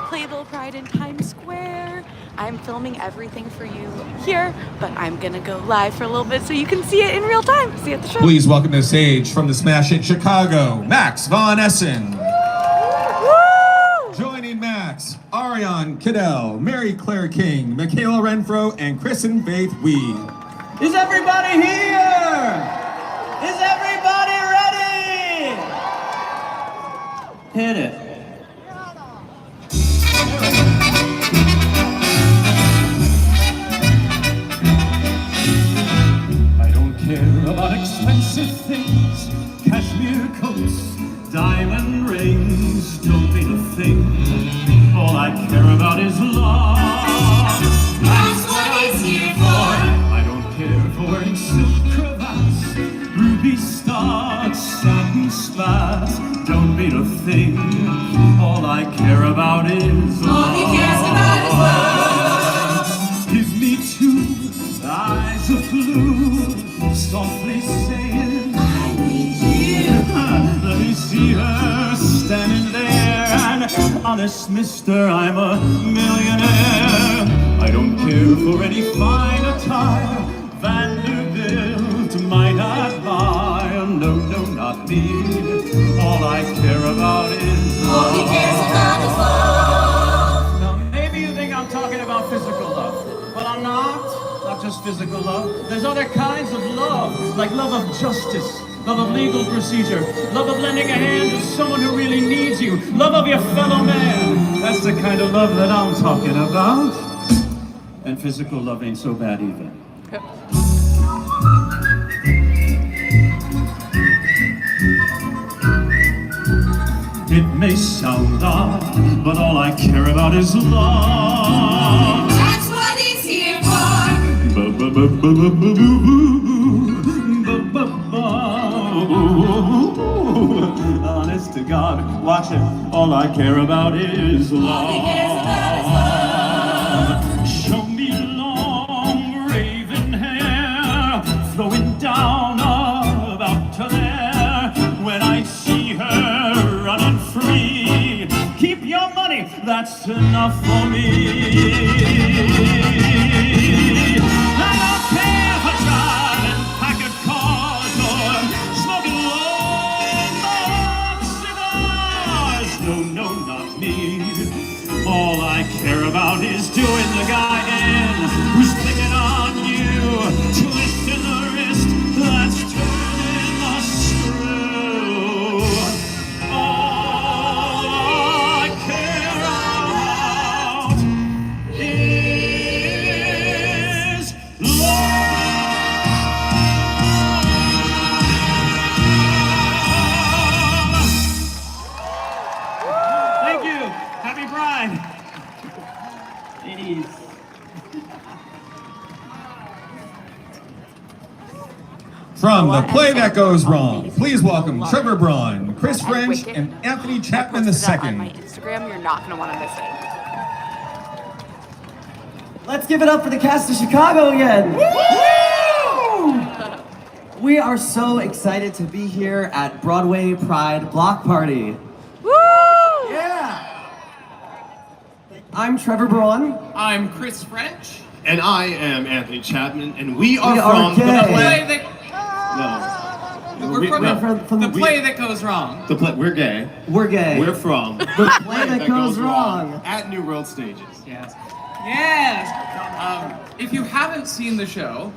Playbill Pride in Times Square. I'm filming everything for you here, but I'm gonna go live for a little bit so you can see it in real time. See you at the show. Please welcome to the stage from the Smash Hit Chicago, Max Von Essen. Woo! Joining Max, Ariane Cadell, Mary Claire King, Michaela Renfro, and Chris and Faith Weed. Is everybody here? Is everybody ready? Hit it. I don't care about expensive things, cashmere coats, diamond rings, don't mean a thing. All I care about is love. That's what it's here for. I don't care for wearing silk cravats, ruby studs, satin spats, don't mean a thing. All I care about is love. All he cares about is love. Give me two eyes of blue, softly saying, I need you. Let me see her standing there, and honest mister, I'm a millionaire. I don't care for any fine attire, Vanderbilt might not buy. No, no, not me. All I care about is love. All he cares about is love. Now, maybe you think I'm talking about physical love, but I'm not. Not just physical love. There's other kinds of love, like love of justice, love of legal procedure, love of lending a hand to someone who really needs you, love of your fellow man. That's the kind of love that I'm talking about. And physical love ain't so bad either. It may sound odd, but all I care about is love. That's what he's here for. Honest to God, watch it. All I care about is love. All he cares about is love. Show me long raven hair flowing down about to there. When I see her running free, keep your money, that's enough for me. I don't care if I drive in packet cars or smoking long cigars. No, no, not me. All I care about is doing the guy in who's picking on you, twisting the wrist that's turning the screw. All I care about is love. Thank you. Happy Pride. Ladies. From the play that goes wrong, please welcome Trevor Braun, Chris French, and Anthony Chapman I posted that on my II. Instagram. You're not gonna want to miss it. Let's give it up for the cast of Chicago again. Woo! We are so excited to be here at Broadway Pride Block Party. Woo! Yeah! I'm Trevor Braun. I'm Chris French. And I am Anthony Chapman, and we are are from gay. the The play. play that No, we're from, from the the- play that goes wrong. the play. We're gay. We're gay. We're from the play that goes wrong. at New World Stages. Yes. Yes. If you haven't seen the show,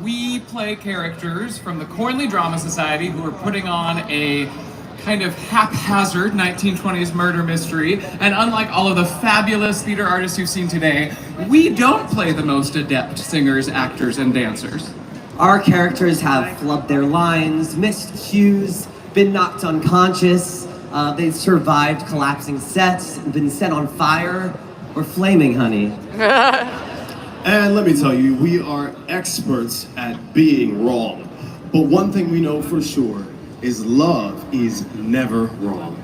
we play characters from the Cornley Drama Society who are putting on a kind of haphazard 1920s murder mystery. And unlike all of the fabulous theater artists you've seen today, we don't play the most adept singers, actors, and dancers. Our characters have flubbed their lines, missed cues, been knocked unconscious. They've survived collapsing sets, been set on fire. We're flaming, honey. And let me tell you, we are experts at being wrong. But one thing we know for sure is love is never wrong.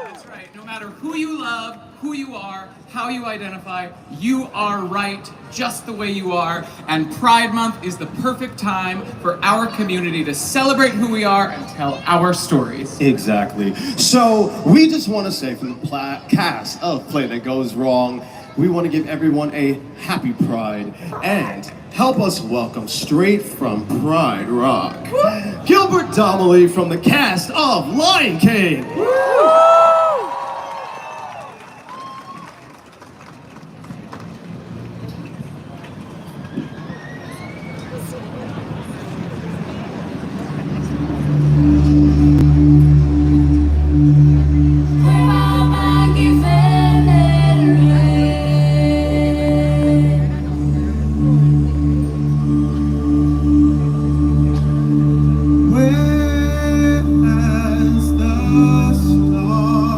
That's right. No matter who you love, who you are, how how you identify. You are right just the way you are, and Pride Month is the perfect time for our community to celebrate who we are and tell our stories. Exactly. So we just want to say from the cast of Play That Goes Wrong, we want to give everyone a happy Pride and help us welcome straight from Pride Rock, Gilbert Donnelly from the cast of Lion King. Where has the star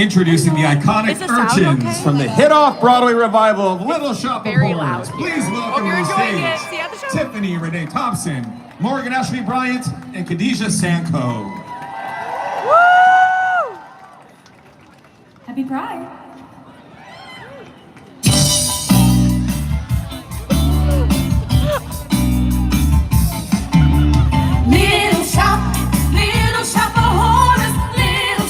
Introducing the iconic Is the sound urchins okay? from the hit Off-Broadway revival of Little Shop of Very Horrors. loud. Please Hope welcome you're to the enjoying it. stage See you at the show. Tiffany Renee Thompson, Morgan Ashley Bryant, and Khadijah Sanko. Woo! Happy Pride. Little shop of horrors, little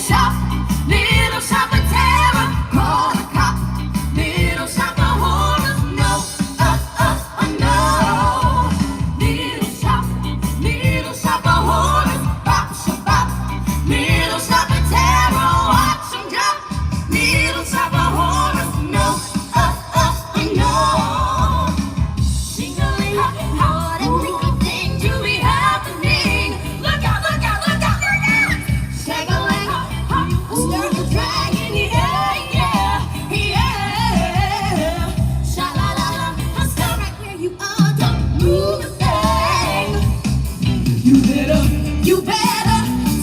shop of terror. Call the cop, little shop of horrors, no, no. Little shop of horrors, bop, shabop. Little shop of terror, watch 'em drop. Little shop of horrors, no, no. Singling, what a freaky thing to be happening. Look out, look out, look out, look out! Shake-a-leg, stir the dragon, yeah, yeah. Sha-la-la-la, stop right where you are, don't move a thing. You better,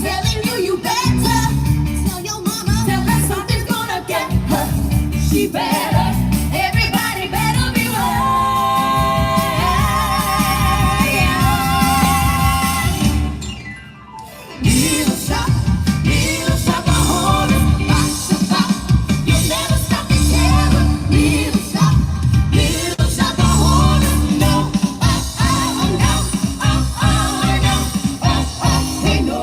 telling you better. Tell your mama, tell her something's gonna get her. She better, everybody better be Little shop of horrors, bop, shabop. You'll never stop the terror. Little shop of horrors, no, no, hey, no.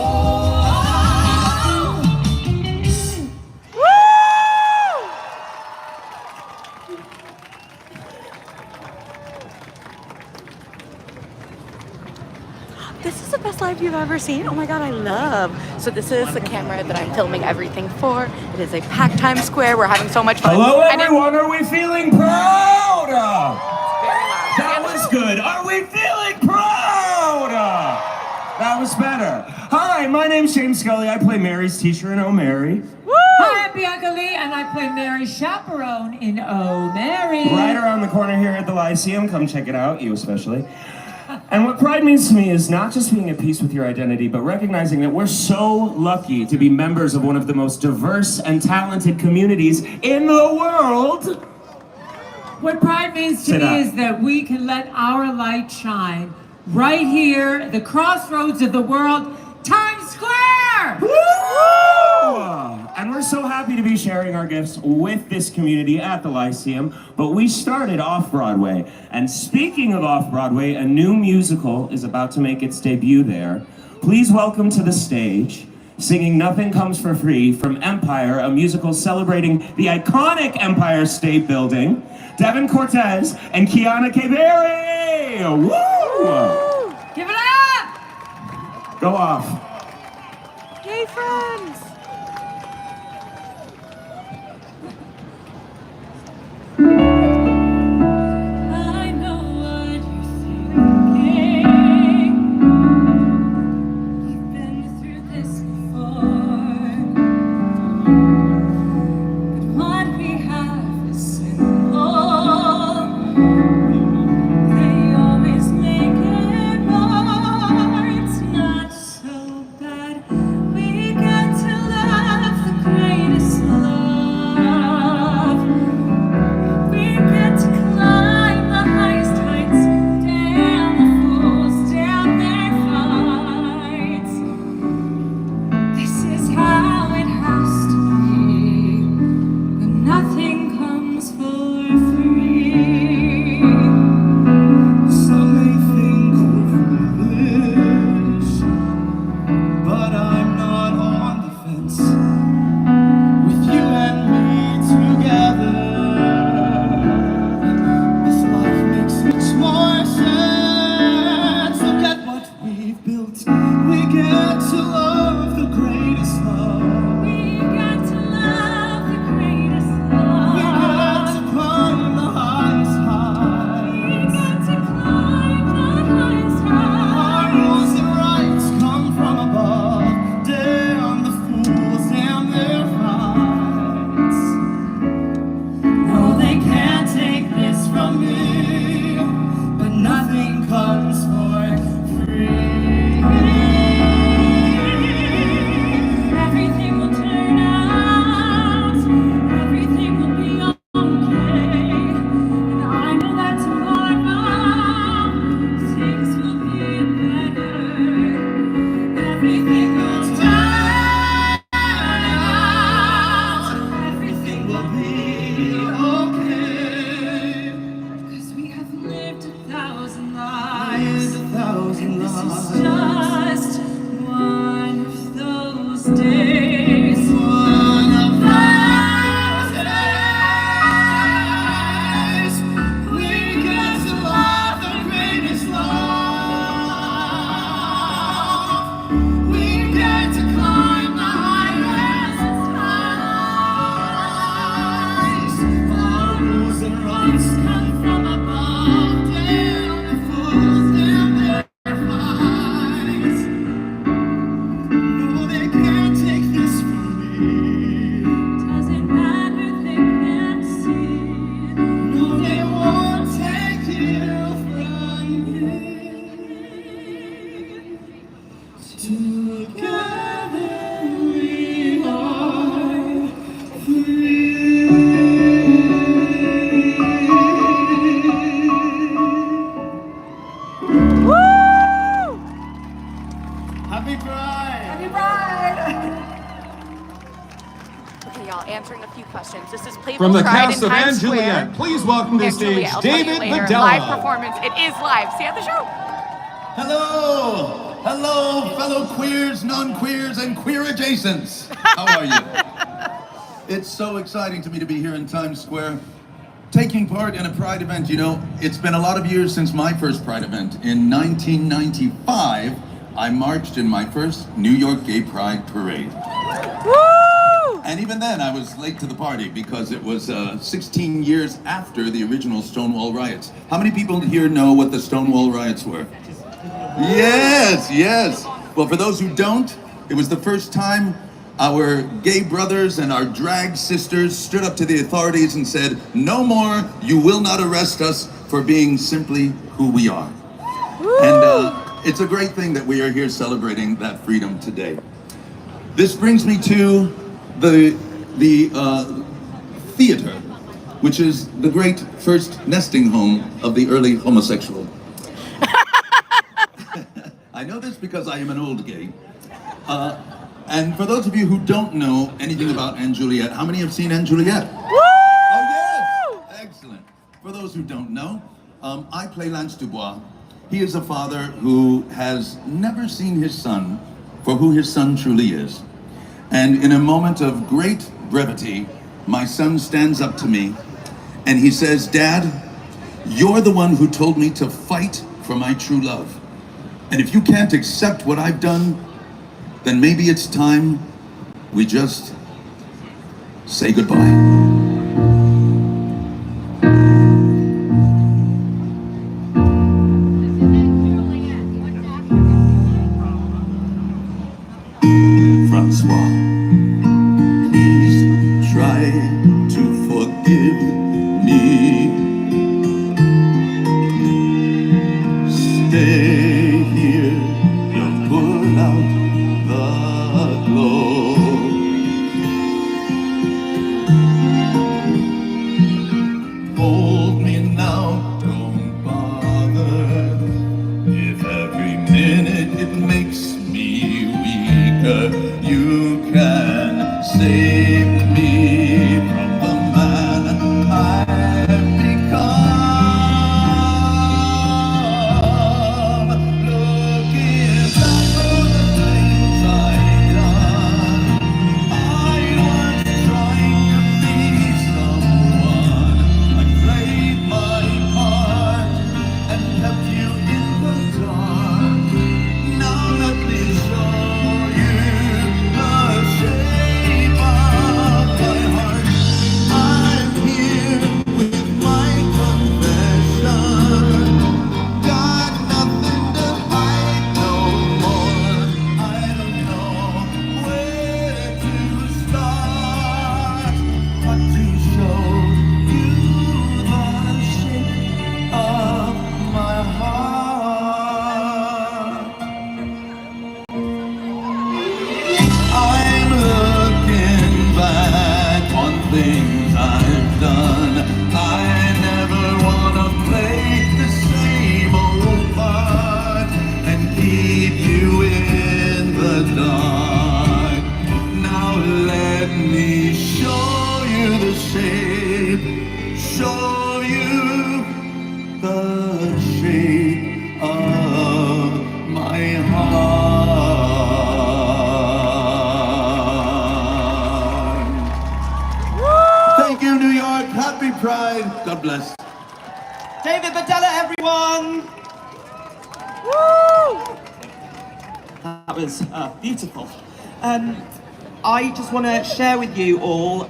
This is the best live you've ever seen. Oh my god, I love. So this is the camera that I'm filming everything for. It is a packed Times Square. We're having so much fun. Hello, I didn't- everyone. Are we feeling proud? Very loud. That was good. Are we feeling proud? That was better. Hi, my name's James Scully. I play Mary's teacher in Oh Mary. Hi, I'm Bianca Lee, and I play Mary's chaperone in Oh Mary. Right around the corner here at the Lyceum. Come check it out, you especially. And what pride means to me is not just being at peace with your identity, but recognizing that we're so lucky to be members of one of the most diverse and talented communities in the world. What pride means to Sit me down. is that we can let our light shine right here, the crossroads of the world, Times Square! Woo! And we're so happy to be sharing our gifts with this community at the Lyceum, but we started Off-Broadway. And speaking of Off-Broadway, a new musical is about to make its debut there. Please welcome to the stage, singing Nothing Comes for Free from Empire, a musical celebrating the iconic Empire State Building, Devin Cortez and Kiana K. Berry! Woo! Give it up! Go off. Yay, friends! I know what you're thinking. You've been through this before. But what we have is simple. They always make it more. It's not so bad. We get to From the Pride cast in of Times And Juliet, Square. please welcome to And stage Juliet, I'll tell you David later. Videla. Live performance. It is live. See you at the show. Hello! Hello, fellow queers, non-queers, and queer adjacents. How are you? It's so exciting to me to be here in Times Square, taking part in a Pride event. You know, it's been a lot of years since my first Pride event. In 1995, I marched in my first New York Gay Pride Parade. Woo! And even then, I was late to the party because it was 16 years after the original Stonewall riots. How many people here know what the Stonewall riots were? Yes, yes. Well, for those who don't, it was the first time our gay brothers and our drag sisters stood up to the authorities and said, "No more, you will not arrest us for being simply who we are." Woo! And it's a great thing that we are here celebrating that freedom today. This brings me to the theater, which is the great first nesting home of the early homosexual. I know this because I am an old gay. And for those of you who don't know anything about And Juliet, how many have seen And Juliet? Woo! Oh yes! Excellent. For those who don't know, I play Lance Dubois. He is a father who has never seen his son for who his son truly is. And in a moment of great brevity, my son stands up to me and he says, "Dad, you're the one who told me to fight for my true love. And if you can't accept what I've done, then maybe it's time we just say goodbye." Francois, please try to forgive me. Stay here, you'll put out the glow. Hold me now, don't bother. If every minute it makes me weaker, you can save me from the man I've become. Looking back on the things I've done, I was trying to be someone. I played my part and kept you in the dark. Now let me show you the shape of my heart. I'm here with my confession. Got nothing to hide no more. I don't know where to start, but to show you the shape of my heart. I'm looking back on things I've done. I never wanna play the same old part and keep you in the dark. Now let me show you the shape, show you the shape of my heart. Thank you, New York. Happy Pride. God bless. David Videla, everyone! Woo! That was beautiful. I just want to share with you all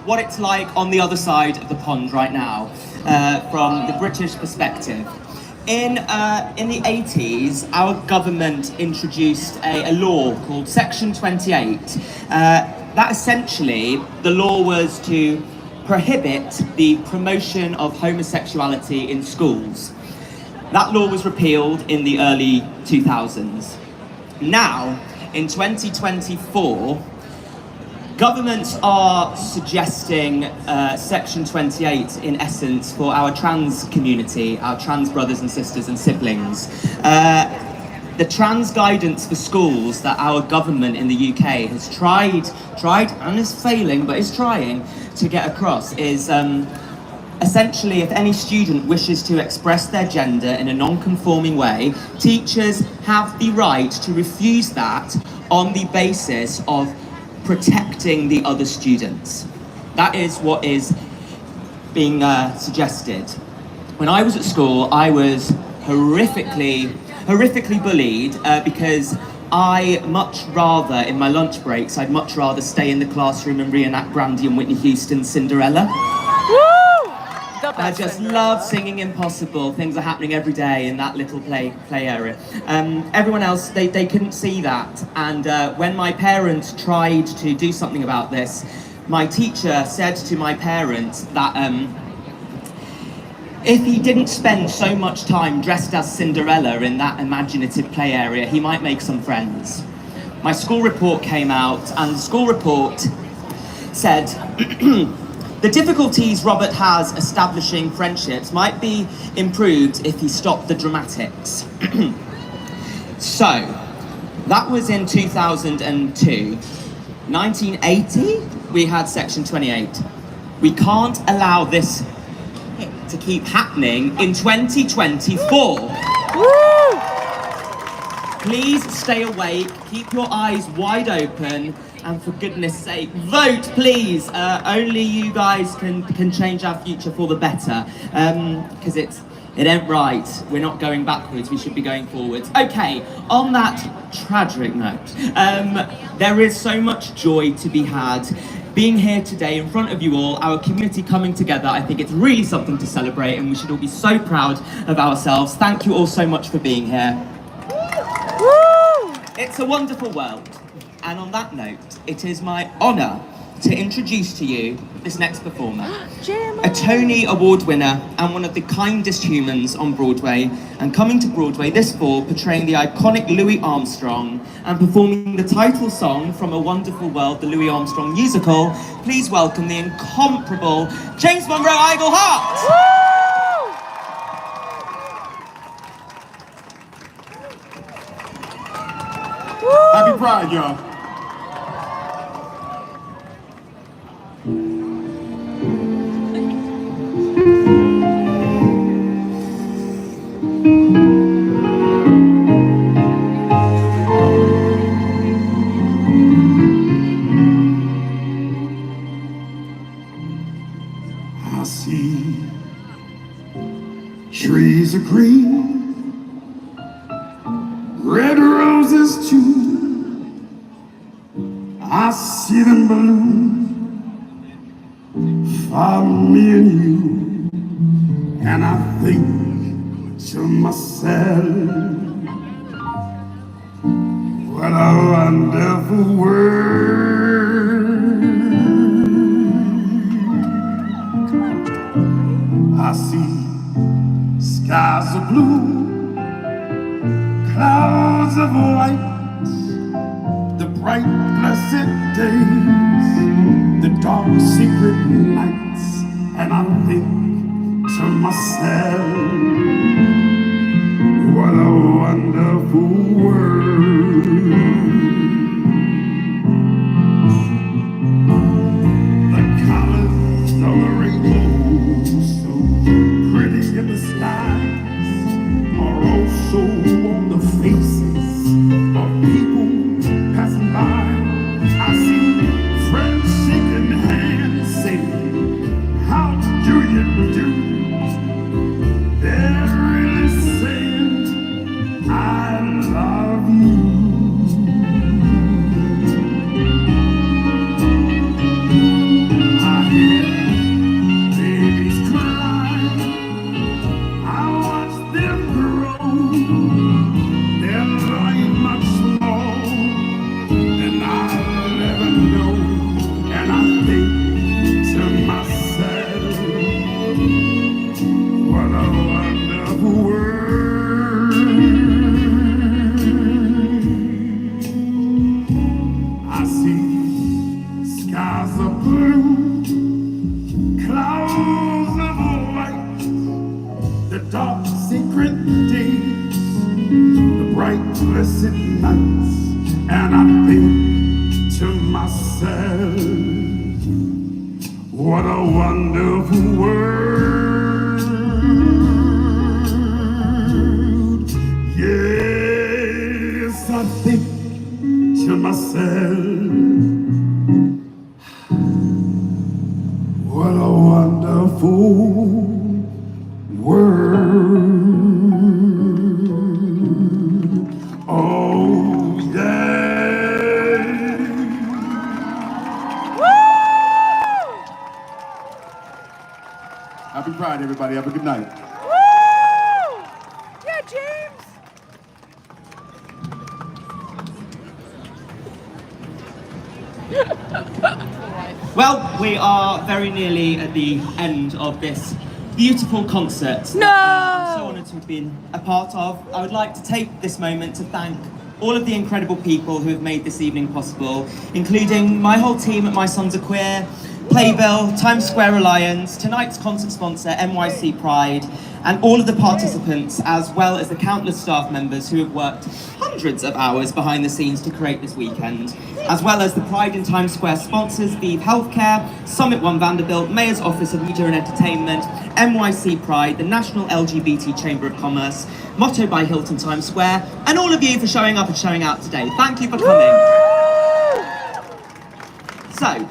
what it's like on the other side of the pond right now, from the British perspective. In the 80s, our government introduced a law called Section 28. That essentially, the law was to prohibit the promotion of homosexuality in schools. That law was repealed in the early 2000s. Now, in 2024, governments are suggesting Section 28 in essence for our trans community, our trans brothers and sisters and siblings. The trans guidance for schools that our government in the UK has tried and is failing, but is trying to get across is essentially, if any student wishes to express their gender in a non-conforming way, teachers have the right to refuse that on the basis of protecting the other students. That is what is being suggested. When I was at school, I was horrifically bullied because I much rather, in my lunch breaks, I'd much rather stay in the classroom and reenact Brandy and Whitney Houston's Cinderella. I just love singing Impossible. Things are happening every day in that little play area. Everyone else, they couldn't see that. And when my parents tried to do something about this, my teacher said to my parents that if he didn't spend so much time dressed as Cinderella in that imaginative play area, he might make some friends. My school report came out, and the school report said, the difficulties Robert has establishing friendships might be improved if he stopped the dramatics. So, that was in 2002. 1980, we had Section 28. We can't allow this to keep happening in 2024. Please stay awake, keep your eyes wide open, and for goodness sake, vote, please. Only you guys can change our future for the better, because it ain't right. We're not going backwards, we should be going forwards. Okay, on that tragic note, there is so much joy to be had. Being here today in front of you all, our community coming together, I think it's really something to celebrate, and we should all be so proud of ourselves. Thank you all so much for being here. It's a wonderful world. And on that note, it is my honour to introduce to you this next performer. A Tony Award winner and one of the kindest humans on Broadway, and coming to Broadway this fall portraying the iconic Louis Armstrong and performing the title song from A Wonderful World, the Louis Armstrong musical. Please welcome the incomparable James Monroe Iglehart! Happy Pride, y'all. I see trees of green, red roses too. I see them bloom for me and you, and I think to myself, what a wonderful world. I see skies of blue, clouds of white, the bright blessed days, the dark secret nights, and I think to myself, what a wonderful world. The colors of the rainbow, so pretty in the skies, are also on the faces of people passing by. I see friends shaking hands, saying, how do you do? They're really saying, I love you. I hear babies cry, I watch them grow. They're learning much more than I'll ever know, and I think to myself, what a wonderful world. I see skies of blue, clouds of white, the dark secret days, the bright blessed nights, and I think to myself, What a wonderful world. Yes, I think to myself, what a wonderful world. Oh, yeah. Happy Pride, everybody. Have a good night. Woo! Yeah, James. Well, we are very nearly at the end of this beautiful concert. No! I'm so honoured to have been a part of. I would like to take this moment to thank all of the incredible people who have made this evening possible, including my whole team at My Sons Are Queer, Playbill, Times Square Alliance, tonight's concert sponsor, NYC Pride, and all of the participants, as well as the countless staff members who have worked hundreds of hours behind the scenes to create this weekend, as well as the Pride in Times Square sponsors, Vive Healthcare, Summit One Vanderbilt, Mayor's Office of Media and Entertainment, NYC Pride, the National LGBT Chamber of Commerce, Motto by Hilton Times Square, and all of you for showing up and showing out today. Thank you for coming. So,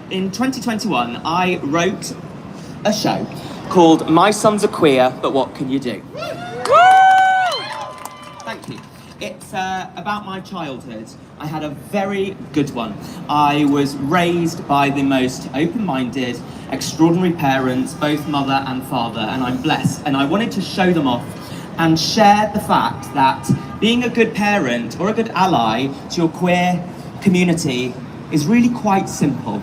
in 2021, I wrote a show called My Sons Are Queer, But What Can You Do? Thank you. It's about my childhood. I had a very good one. I was raised by the most open-minded, extraordinary parents, both mother and father, and I'm blessed. And I wanted to show them off and share the fact that being a good parent or a good ally to your queer community is really quite simple.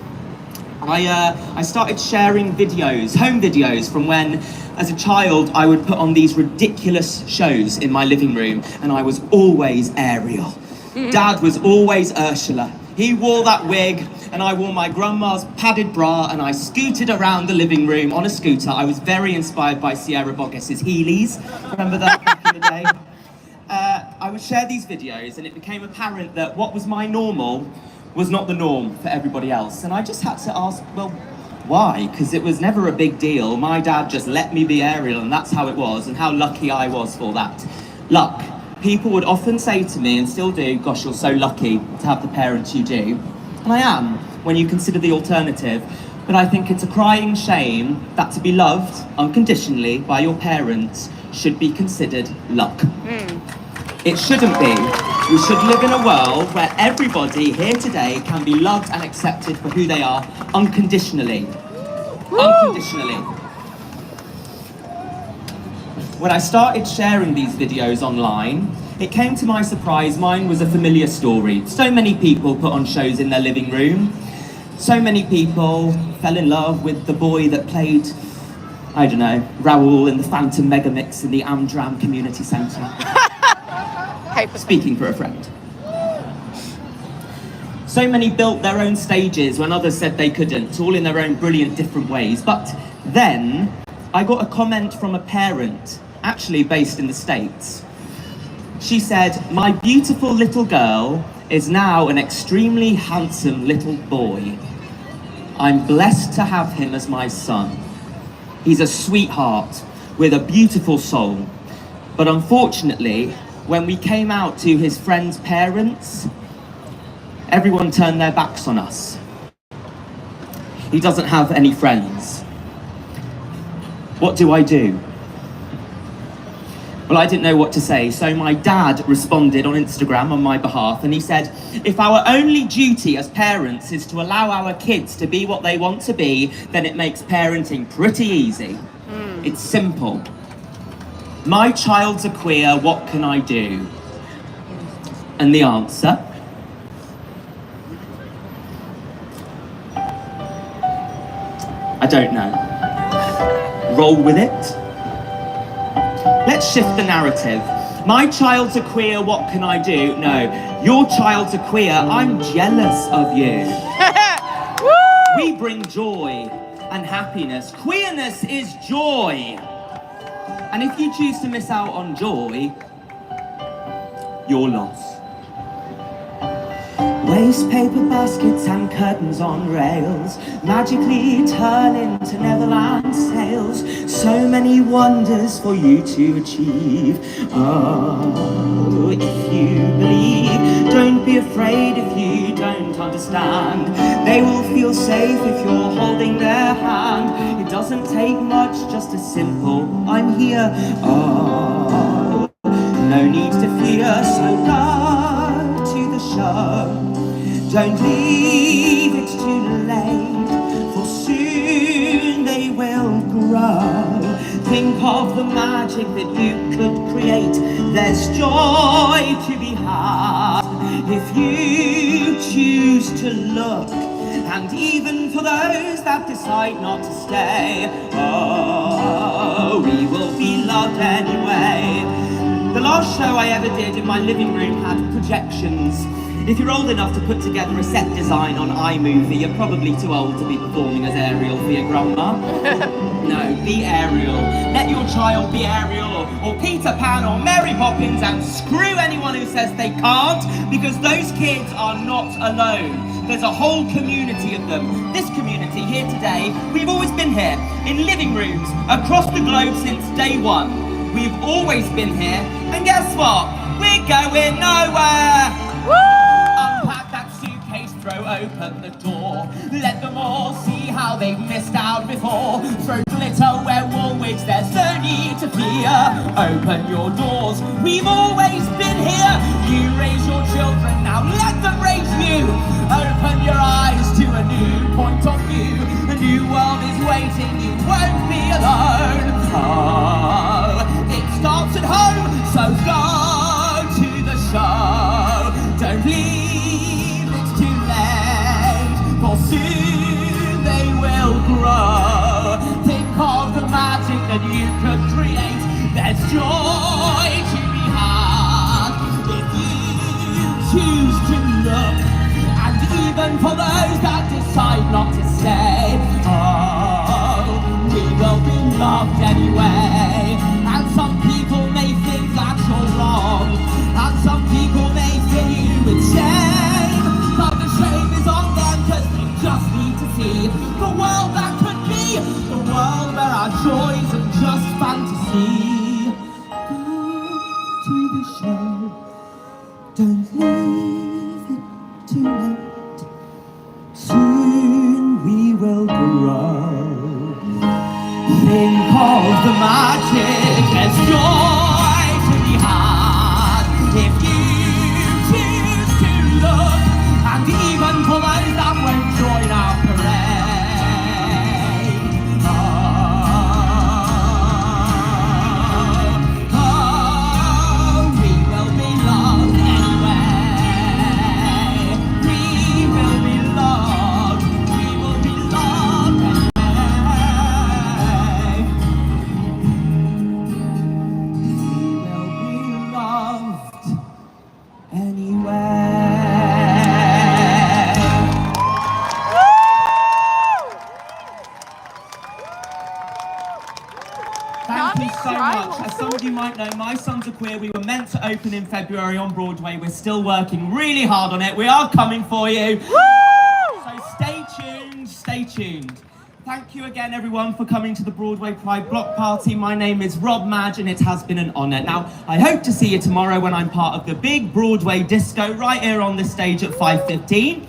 I started sharing videos, home videos, from when, as a child, I would put on these ridiculous shows in my living room, and I was always Ariel. Dad was always Ursula. He wore that wig, and I wore my grandma's padded bra, and I scooted around the living room on a scooter. I was very inspired by Sierra Boggess's Heelys. Remember that back in the day? I would share these videos, and it became apparent that what was my normal was not the norm for everybody else. And I just had to ask, well, why? Because it was never a big deal. My dad just let me be Ariel, and that's how it was, and how lucky I was for that. Luck. People would often say to me, and still do, gosh, you're so lucky to have the parents you do. And I am, when you consider the alternative. But I think it's a crying shame that to be loved unconditionally by your parents should be considered luck. It shouldn't be. We should live in a world where everybody here today can be loved and accepted for who they are unconditionally. Unconditionally. When I started sharing these videos online, it came to my surprise mine was a familiar story. So many people put on shows in their living room. So many people fell in love with the boy that played, I don't know, Raoul in the Phantom Megamix in the Amdram Community Centre. Speaking for a friend. So many built their own stages when others said they couldn't, all in their own brilliant different ways. But then I got a comment from a parent, actually based in the States. She said, "My beautiful little girl is now an extremely handsome little boy. I'm blessed to have him as my son. He's a sweetheart with a beautiful soul. But unfortunately, when we came out to his friend's parents, everyone turned their backs on us. He doesn't have any friends. What do I do?" Well, I didn't know what to say, so my dad responded on Instagram on my behalf, and he said, "If our only duty as parents is to allow our kids to be what they want to be, then it makes parenting pretty easy. It's simple. My child's a queer, what can I do?" And the answer? I don't know. Roll with it? Let's shift the narrative. My child's a queer, what can I do? No, your child's a queer, I'm jealous of you. We bring joy and happiness. Queerness is joy. And if you choose to miss out on joy, your loss. Waste paper baskets and curtains on rails magically turn into Neverland sails. So many wonders for you to achieve. Oh, if you believe, don't be afraid if you don't understand. They will feel safe if you're holding their hand. It doesn't take much, just a simple I'm here. Oh, no need to fear, so go to the show. Don't leave it too late, for soon they will grow. Think of the magic that you could create. There's joy to be had if you choose to look. And even for those that decide not to stay, oh, we will be loved anyway. The last show I ever did in my living room had projections. If you're old enough to put together a set design on iMovie, you're probably too old to be performing as Ariel for your grandma. No, be Ariel. Let your child be Ariel, or Peter Pan, or Mary Poppins, and screw anyone who says they can't, because those kids are not alone. There's a whole community of them. This community here today, we've always been here, in living rooms, across the globe since day one. We've always been here, and guess what? We're going nowhere! Unpack that suitcase, throw open the door. Let them all see how they've missed out before. Throw glitter where Woolwich, there's no need to fear. Open your doors, we've always been here. You raise your children, now let them raise you. Open your eyes to a new point of view. A new world is waiting, you won't be alone. Oh, it starts at home, so go to the show. Don't leave it too late, for soon they will grow. Think of the magic that you could create. There's joy to be had if you choose to look. And even for those that decide not to stay, oh, we will be loved anyway. And some people may think that you're wrong, and some people may fill you with shame, but the shame is on them, cause they just need to see the world that could be, the world where our joys are just fantasy. Go to the show, don't leave it too late, soon we will grow. Think of the magic, there's joy to be had if you choose to look. And even for those that won't join our parade, oh, we will be loved anyway. We will be loved, we will be loved anyway. Thank you so much. As some of you might know, My Sons Are Queer, we were meant to open in February on Broadway. We're still working really hard on it. We are coming for you. So stay tuned, stay tuned. Thank you again, everyone, for coming to the Broadway Pride Block Party. My name is Rob Madge, and it has been an honour. Now, I hope to see you tomorrow when I'm part of the big Broadway disco right here on this stage at 5:15.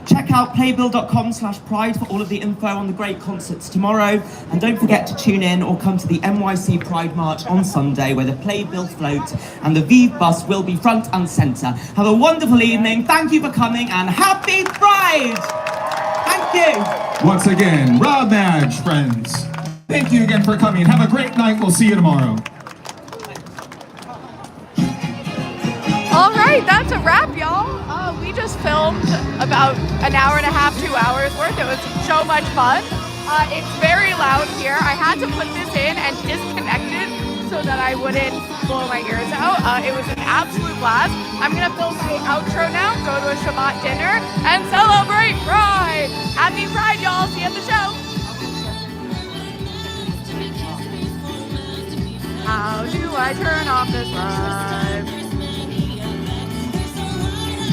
Check out playbill.com/pride for all of the info on the great concerts tomorrow. And don't forget to tune in or come to the NYC Pride March on Sunday, where the Playbill float and the Vive bus will be front and centre. Have a wonderful evening. Thank you for coming, and happy Pride! Thank you. Once again, Rob Madge, friends. Thank you again for coming. Have a great night. We'll see you tomorrow. All right, that's a wrap, y'all. We just filmed about an hour and a half, 2 hours worth. It was so much fun. It's very loud here. I had to put this in and disconnect it so that I wouldn't blow my ears out. It was an absolute blast. I'm gonna film my outro now, go to a Shabbat dinner, and celebrate Pride. Happy Pride, y'all. See you at the show. How do I turn off this ride?